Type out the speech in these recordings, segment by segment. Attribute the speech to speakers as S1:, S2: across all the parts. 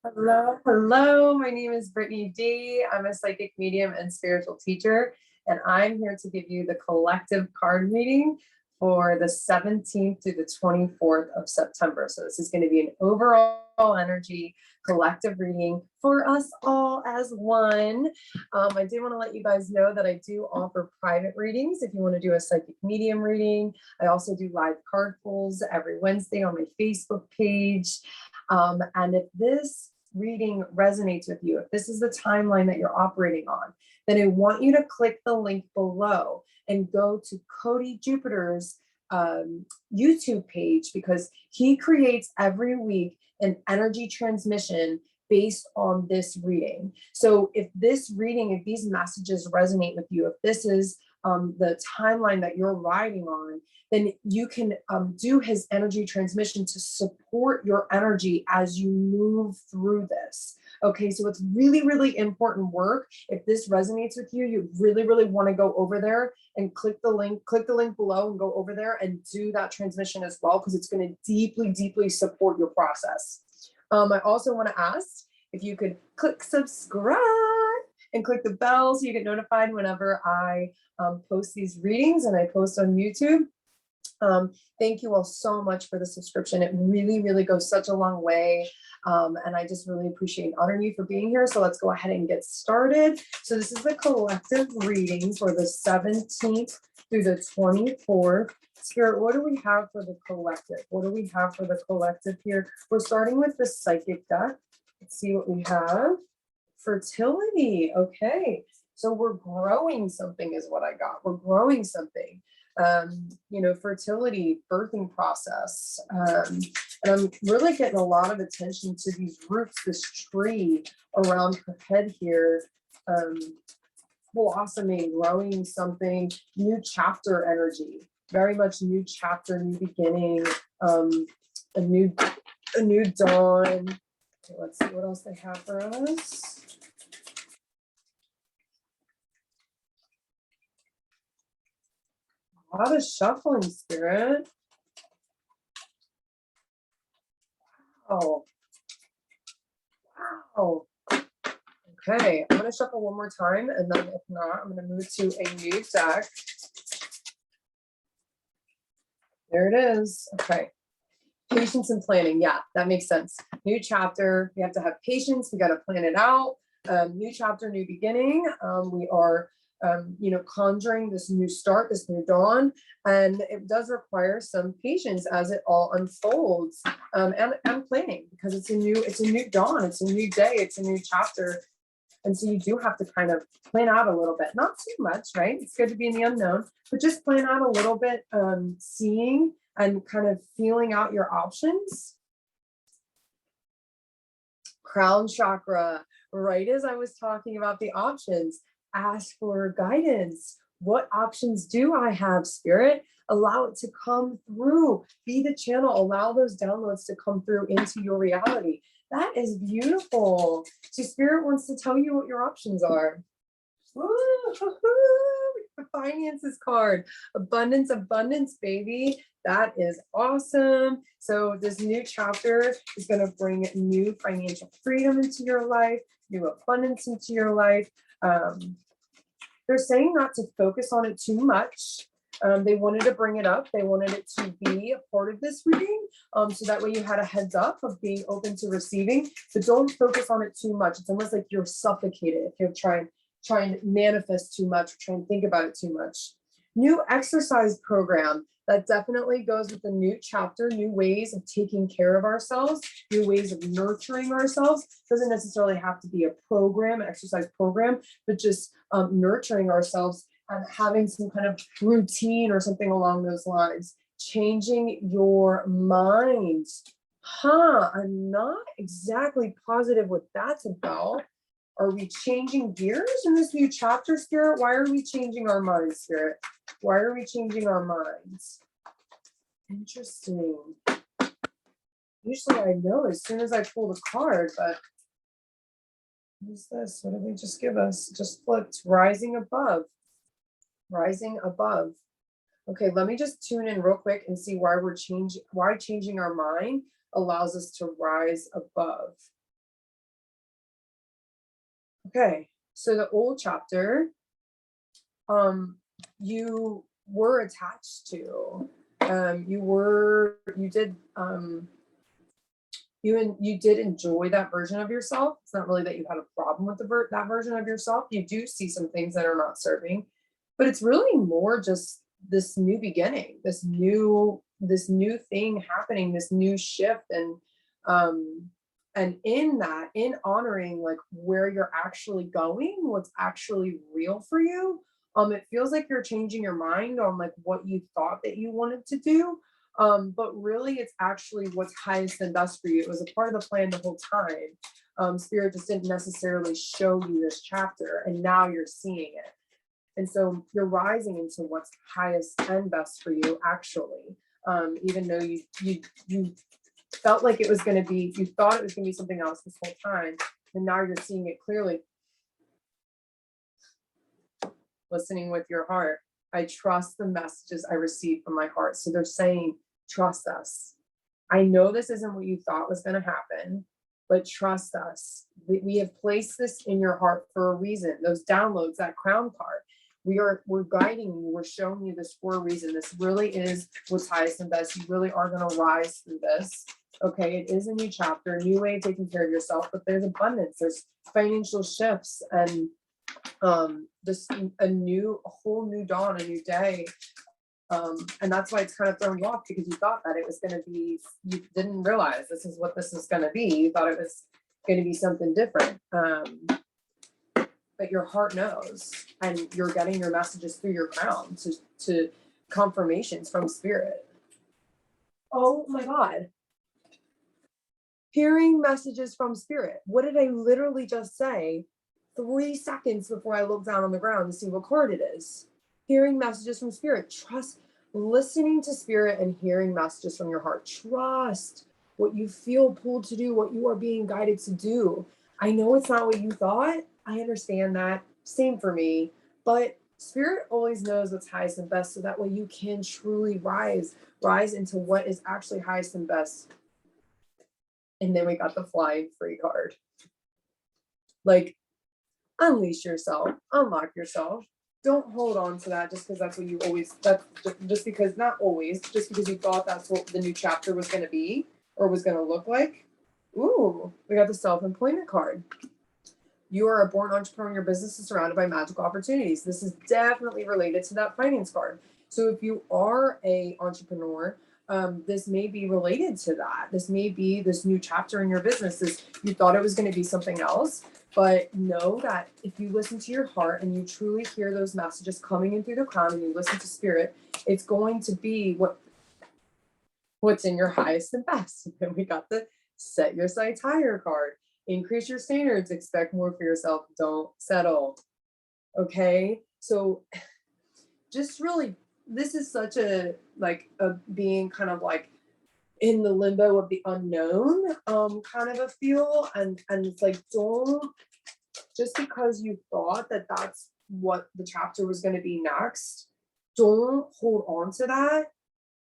S1: Hello, hello. My name is Brittany D. I'm a psychic medium and spiritual teacher, and I'm here to give you the collective card reading for the 17th to the 24th of September. So this is going to be an overall energy collective reading for us all as one. I do want to let you guys know that I do offer private readings if you want to do a psychic medium reading. I also do live card pulls every Wednesday on my Facebook page. And if this reading resonates with you, if this is the timeline that you're operating on, then I want you to click the link below and go to Cody Jupiter's YouTube page, because he creates every week an energy transmission based on this reading. So if this reading, if these messages resonate with you, if this is the timeline that you're riding on, then you can do his energy transmission to support your energy as you move through this. Okay, so it's really, really important work. If this resonates with you, you really, really want to go over there and click the link below and go over there and do that transmission as well, because it's going to deeply, deeply support your process. I also want to ask if you could click subscribe and click the bell so you get notified whenever I post these readings and I post on YouTube. Thank you all so much for the subscription. It really, really goes such a long way. And I just really appreciate and honor you for being here. So let's go ahead and get started. So this is the collective reading for the 17th through the 24th. Spirit, what do we have for the collective? What do we have for the collective here? We're starting with the psychic deck. Let's see what we have. Fertility. Okay. So we're growing something is what I got. We're growing something. Fertility, birthing process. And I'm really getting a lot of attention to these roots, this tree around her head here, blossoming, growing something, new chapter energy, very much new chapter, new beginning, a new dawn. Okay, let's see what else they have for us. A lot of shuffling, Spirit. Wow. Wow. Okay, I'm going to shuffle one more time, and then if not, I'm going to move to a new deck. There it is. Okay. Patience and planning. Yeah, that makes sense. New chapter. We have to have patience. We got to plan it out. New chapter, new beginning. We are conjuring this new start, this new dawn, and it does require some patience as it all unfolds, and planning, because it's a new dawn, it's a new day, it's a new chapter, and so you do have to kind of plan out a little bit, not too much, right? It's good to be in the unknown, but just plan out a little bit, seeing and kind of feeling out your options. Crown chakra, right as I was talking about the options. Ask for guidance. What options do I have, Spirit? Allow it to come through. Be the channel. Allow those downloads to come through into your reality. That is beautiful. So Spirit wants to tell you what your options are. The finances card. Abundance, baby. That is awesome. So this new chapter is going to bring new financial freedom into your life, new abundance into your life. They're saying not to focus on it too much. They wanted to bring it up. They wanted it to be a part of this reading. So that way you had a heads up of being open to receiving, but don't focus on it too much. It's almost like you're suffocated if you're trying to manifest too much, or try and think about it too much. New exercise program. That definitely goes with the new chapter, new ways of taking care of ourselves, new ways of nurturing ourselves. Doesn't necessarily have to be a program, an exercise program, but just nurturing ourselves and having some kind of routine or something along those lines. Changing your mind. I'm not exactly positive what that's about. Are we changing gears in this new chapter, Spirit? Why are we changing our minds, Spirit? Why are we changing our minds? Interesting. Usually I know as soon as I pull the card, but what's this? What did they just give us? Just flipped. Rising above. Rising above. Okay, let me just tune in real quick and see why changing our mind allows us to rise above. Okay, so the old chapter, you were attached to, you did enjoy that version of yourself. It's not really that you had a problem with that version of yourself. You do see some things that are not serving, but it's really more just this new beginning, this new thing happening, this new shift. And in that, in honoring like where you're actually going, what's actually real for you, it feels like you're changing your mind on like what you thought that you wanted to do. But really it's actually what's highest and best for you. It was a part of the plan the whole time. Spirit just didn't necessarily show you this chapter, and now you're seeing it. And so you're rising into what's highest and best for you, actually. Even though you felt like it was going to be, you thought it was going to be something else this whole time, and now you're seeing it clearly. Listening with your heart. I trust the messages I receive from my heart. So they're saying, trust us. I know this isn't what you thought was going to happen, but trust us. We have placed this in your heart for a reason. Those downloads, that crown card, we're guiding you. We're showing you this for a reason. This really is what's highest and best. You really are going to rise through this. Okay, it is a new chapter, a new way of taking care of yourself, but there's abundance, there's financial shifts, and just a whole new dawn, a new day. And that's why it's kind of throwing you off, because you thought that it was going to be, you didn't realize this is what this is going to be. You thought it was going to be something different. But your heart knows, and you're getting your messages through your crown to confirmations from spirit. Oh my God. Hearing messages from spirit. What did I literally just say 3 seconds before I looked down on the ground to see what card it is? Hearing messages from spirit. Trust, listening to spirit and hearing messages from your heart. Trust what you feel pulled to do, what you are being guided to do. I know it's not what you thought. I understand that. Same for me. But spirit always knows what's highest and best, so that way you can truly rise into what is actually highest and best. And then we got the flying free card. Like, unleash yourself, unlock yourself. Don't hold on to that just because that's what you always, that's just because, not always, just because you thought that's what the new chapter was going to be or was going to look like. Ooh, we got the self-employment card. You are a born entrepreneur. Your business is surrounded by magical opportunities. This is definitely related to that finance card. So if you are a entrepreneur, this may be related to that. This may be this new chapter in your business. You thought it was going to be something else, but know that if you listen to your heart and you truly hear those messages coming in through the crown, and you listen to spirit, it's going to be what's in your highest and best. And we got the set your sights higher card. Increase your standards, expect more for yourself, don't settle. Okay, so just really, this is such a being kind of like in the limbo of the unknown, kind of a feel. And it's like, don't, just because you thought that that's what the chapter was going to be next, don't hold on to that.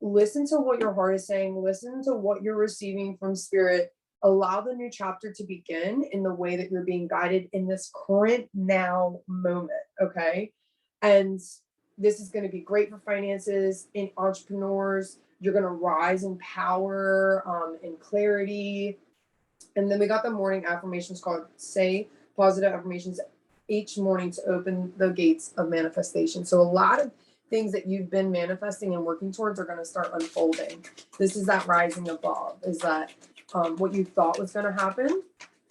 S1: Listen to what your heart is saying, listen to what you're receiving from spirit. Allow the new chapter to begin in the way that you're being guided in this current now moment. Okay, and this is going to be great for finances, in entrepreneurs. You're going to rise in power, in clarity. And then we got the morning affirmations called say positive affirmations each morning to open the gates of manifestation. So a lot of things that you've been manifesting and working towards are going to start unfolding. This is that rising above, is that what you thought was going to happen,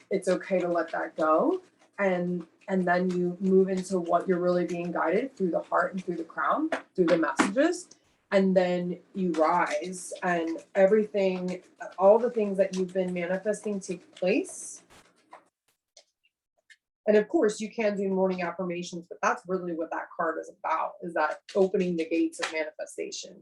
S1: it's okay to let that go. And then you move into what you're really being guided through the heart and through the crown, through the messages. And then you rise, and everything, all the things that you've been manifesting take place. And of course you can do morning affirmations, but that's really what that card is about, is that opening the gates of manifestation.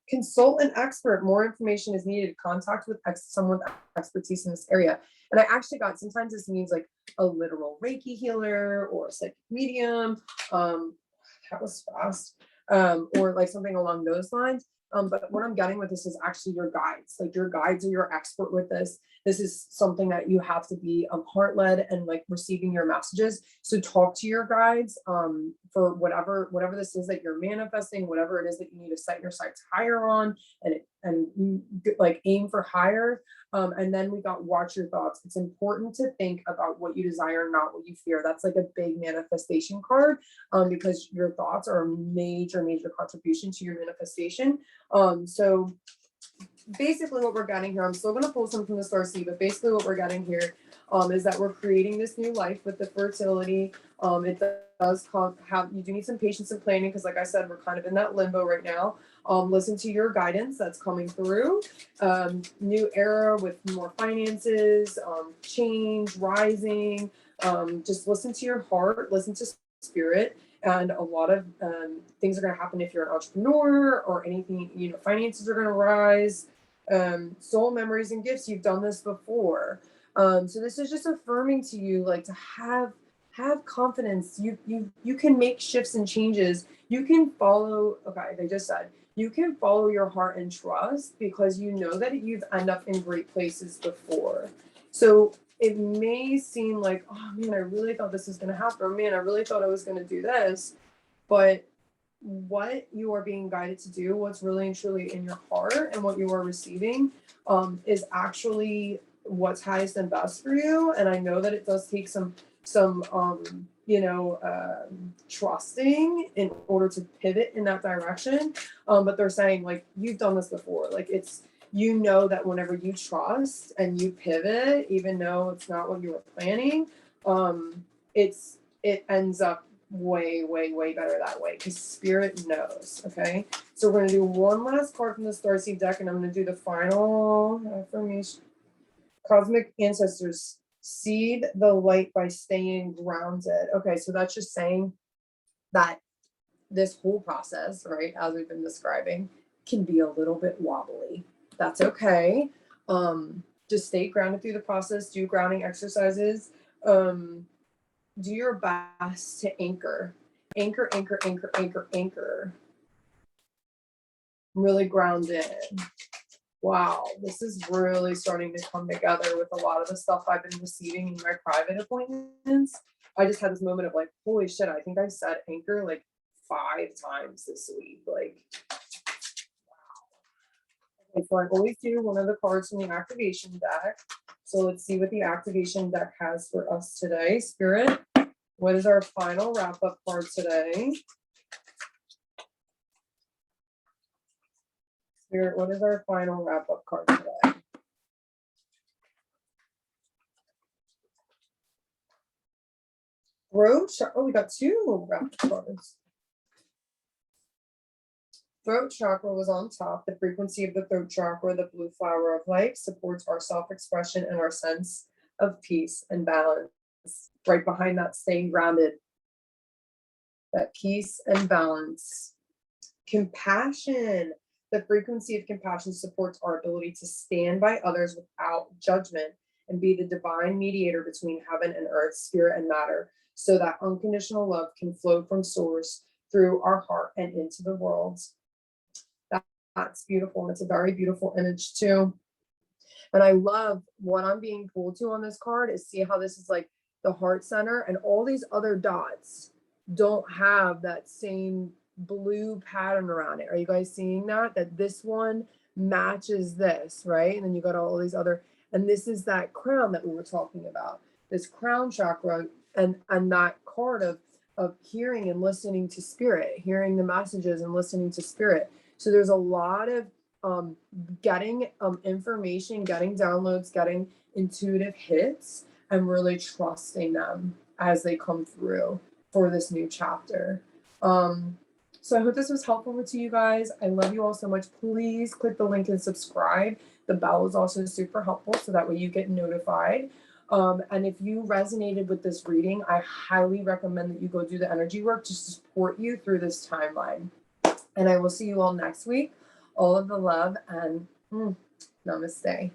S1: Consult an expert. More information is needed. Contact with someone with expertise in this area. And I actually got, sometimes this means like a literal Reiki healer or a psychic medium. That was fast. Or like something along those lines. But what I'm getting with this is actually your guides. Like your guides are your expert with this. this is something that you have to be heart-led and like receiving your messages. So talk to your guides for whatever this is that you're manifesting, whatever it is that you need to set your sights higher on, and like aim for higher. And then we got watch your thoughts. It's important to think about what you desire, not what you fear. That's like a big manifestation card, because your thoughts are a major contribution to your manifestation. So basically what we're getting here, I'm still going to pull some from the star seed, but basically what we're getting here is that we're creating this new life with the fertility. It does have, you do need some patience and planning, because like I said, we're kind of in that limbo right now. Listen to your guidance that's coming through. New era with more finances, change, rising. Just listen to your heart, listen to spirit. And a lot of things are going to happen if you're an entrepreneur or anything, you know, finances are going to rise. Soul memories and gifts, you've done this before. So this is just affirming to you, like, to have confidence. You can make shifts and changes. You can follow, okay, they just said, you can follow your heart and trust, because you know that you've ended up in great places before. So it may seem like, oh man, I really thought this was going to happen. Or man, I really thought I was going to do this. But what you are being guided to do, what's really and truly in your heart, and what you are receiving is actually what's highest and best for you. And I know that it does take some trusting in order to pivot in that direction. But they're saying, like, you've done this before. Like, it's, you know, that whenever you trust and you pivot, even though it's not what you were planning, it ends up way better that way, because spirit knows. Okay, so we're going to do one last card from the starseed deck, and I'm going to do the final affirmation. Cosmic ancestors, seed the light by staying grounded. Okay, so that's just saying that this whole process, right, as we've been describing, can be a little bit wobbly. That's okay. Just stay grounded through the process. Do grounding exercises. Do your best to anchor. Really ground in. Wow, this is really starting to come together with a lot of the stuff I've been receiving in my private appointments. I just had this moment of like, holy shit, I think I said anchor like 5 times this week. Like, wow. Okay, so I always do one of the cards from the activation deck. So let's see what the activation deck has for us today. Spirit, what is our final wrap-up card today? Spirit, what is our final wrap-up card today? Throat chakra. Oh, we got 2 wrap-up cards. Throat chakra was on top. The frequency of the throat chakra, the blue flower of life, supports our self-expression and our sense of peace and balance. Right behind that, staying grounded. That peace and balance. Compassion. The frequency of compassion supports our ability to stand by others without judgment and be the divine mediator between heaven and earth, spirit and matter, so that unconditional love can flow from source through our heart and into the world. That's beautiful. And it's a very beautiful image too. And I love what I'm being pulled to on this card is see how this is like the heart center, and all these other dots don't have that same blue pattern around it. Are you guys seeing that? That this one matches this, right? And then you got all these other, and this is that crown that we were talking about, this crown chakra, and that card of hearing and listening to spirit, hearing the messages and listening to spirit. So there's a lot of getting information, getting downloads, getting intuitive hits, and really trusting them as they come through for this new chapter. So I hope this was helpful to you guys. I love you all so much. Please click the link and subscribe. The bell is also super helpful, so that way you get notified. And if you resonated with this reading, I highly recommend that you go do the energy work to support you through this timeline. And I will see you all next week. All of the love, and namaste.